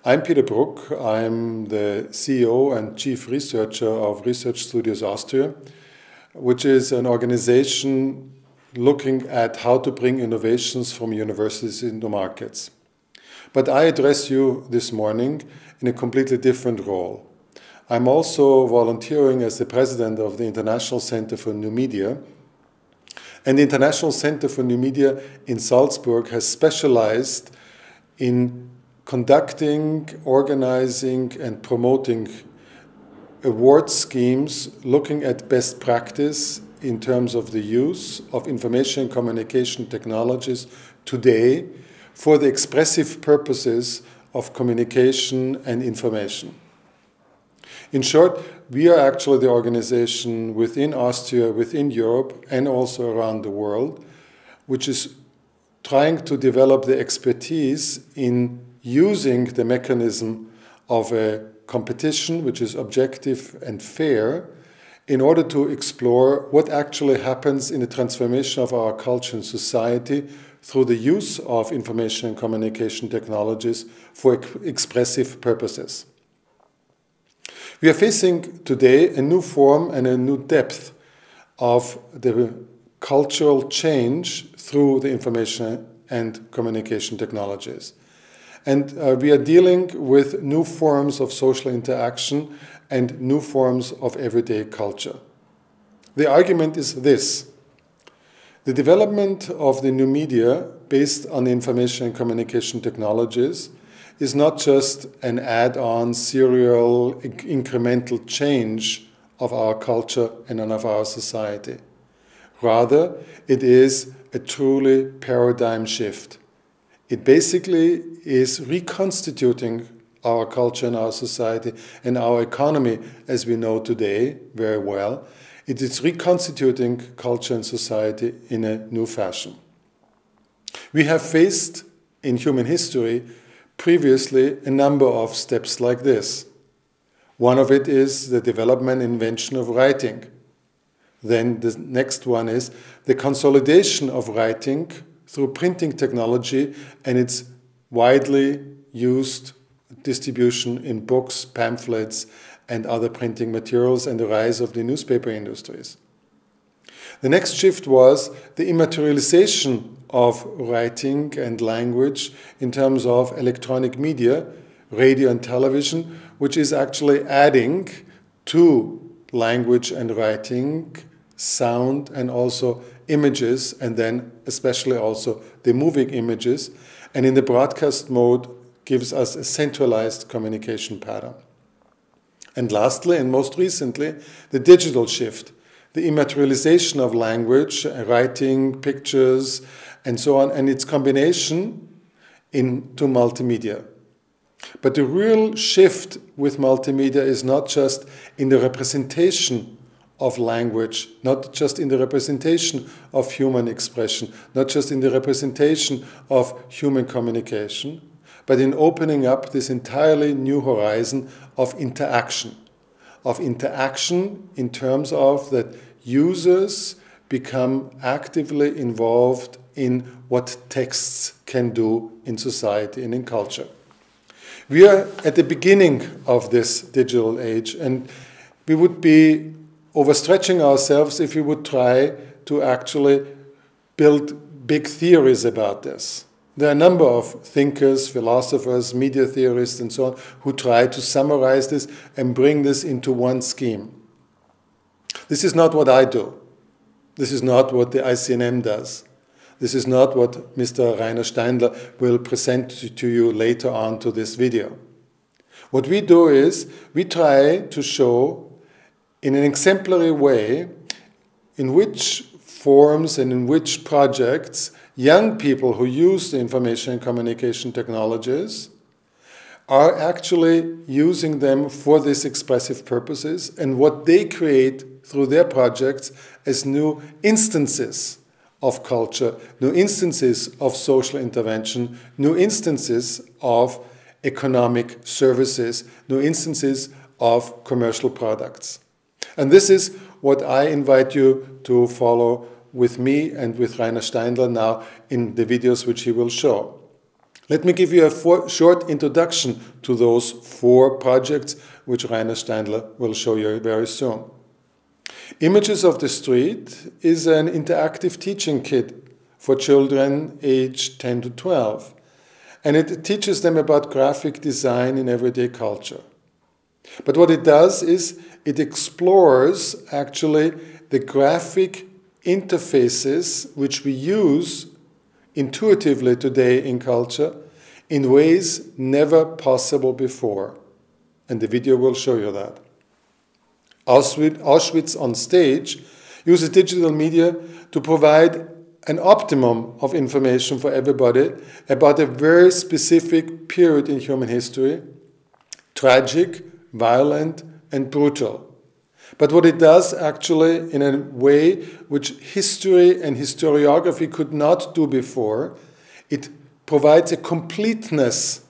I'm Peter Bruck. I'm the CEO and Chief Researcher of Research Studios Austria, which is an organization looking at how to bring innovations from universities into markets. But I address you this morning in a completely different role. I'm also volunteering as the president of the International Center for New Media. And the International Center for New Media in Salzburg has specialized in conducting, organizing, and promoting award schemes looking at best practice in terms of the use of information and communication technologies today for the expressive purposes of communication and information. In short, we are actually the organization within Austria, within Europe, and also around the world, which is trying to develop the expertise in using the mechanism of a competition which is objective and fair in order to explore what actually happens in the transformation of our culture and society through the use of information and communication technologies for expressive purposes. We are facing today a new form and a new depth of the cultural change through the information and communication technologies. And we are dealing with new forms of social interaction and new forms of everyday culture. The argument is this: the development of the new media based on information and communication technologies is not just an add-on, serial, incremental change of our culture and of our society. Rather, it is a truly paradigm shift. It basically is reconstituting our culture and our society and our economy as we know today very well. It is reconstituting culture and society in a new fashion. We have faced in human history previously a number of steps like this. One of it is the development and invention of writing. Then the next one is the consolidation of writing through printing technology and its widely used distribution in books, pamphlets, and other printing materials, and the rise of the newspaper industries. The next shift was the immaterialization of writing and language in terms of electronic media, radio and television, which is actually adding to language and writing, sound, and also images, and then especially also the moving images, and in the broadcast mode gives us a centralized communication pattern. And lastly, and most recently, the digital shift, the immaterialization of language, writing, pictures, and so on, and its combination into multimedia. But the real shift with multimedia is not just in the representation of language, not just in the representation of human expression, not just in the representation of human communication, but in opening up this entirely new horizon of interaction in terms of that users become actively involved in what texts can do in society and in culture. We are at the beginning of this digital age, and we would be overstretching ourselves if we would try to actually build big theories about this. There are a number of thinkers, philosophers, media theorists, and so on, who try to summarize this and bring this into one scheme. This is not what I do. This is not what the ICNM does. This is not what Mr. Rainer Steindler will present to you later on to this video. What we do is we try to show in an exemplary way in which forms and in which projects young people who use the information and communication technologies are actually using them for these expressive purposes, and what they create through their projects as new instances of culture, new instances of social intervention, new instances of economic services, new instances of commercial products. And this is what I invite you to follow with me and with Rainer Steindler now in the videos which he will show. Let me give you a short introduction to those 4 projects, which Rainer Steindler will show you very soon. Images of the Street is an interactive teaching kit for children aged 10 to 12, and it teaches them about graphic design in everyday culture. But what it does is it explores actually the graphic interfaces which we use intuitively today in culture in ways never possible before. And the video will show you that. Auschwitz on Stage uses digital media to provide an optimum of information for everybody about a very specific period in human history, tragic, violent, and brutal. But what it does actually in a way which history and historiography could not do before, it provides a completeness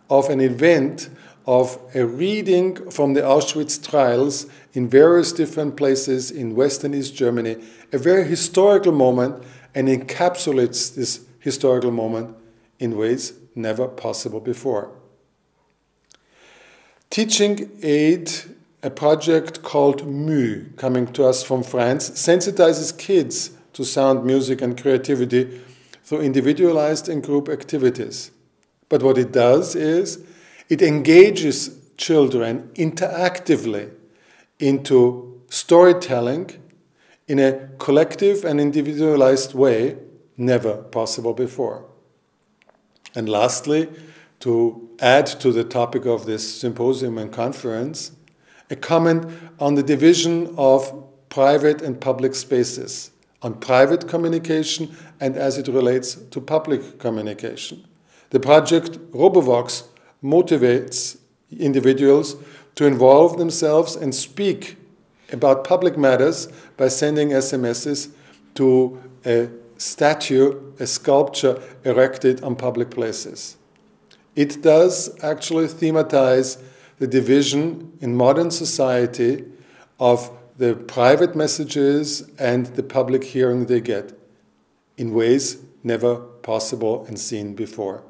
of an event, of a reading from the Auschwitz trials in various different places in West and East Germany, a very historical moment, and encapsulates this historical moment in ways never possible before. Teaching Aid, a project called MU, coming to us from France, sensitizes kids to sound, music, and creativity through individualized and group activities. But what it does is it engages children interactively into storytelling in a collective and individualized way never possible before. And lastly, to add to the topic of this symposium and conference, a comment on the division of private and public spaces, on private communication and as it relates to public communication. The project RoboVox motivates individuals to involve themselves and speak about public matters by sending SMSs to a statue, a sculpture erected on public places. It does actually thematize the division in modern society of the private messages and the public hearing they get in ways never possible and seen before.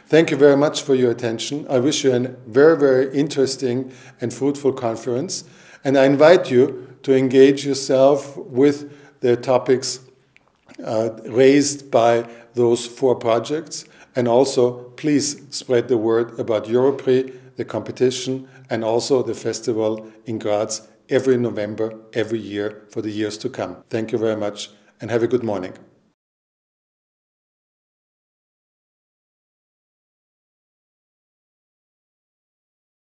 Thank you very much for your attention. I wish you a very, very interesting and fruitful conference, and I invite you to engage yourself with the topics raised by those 4 projects, and also please spread the word about EUROPRIX, the competition, and also the festival in Graz every November, every year for the years to come. Thank you very much and have a good morning.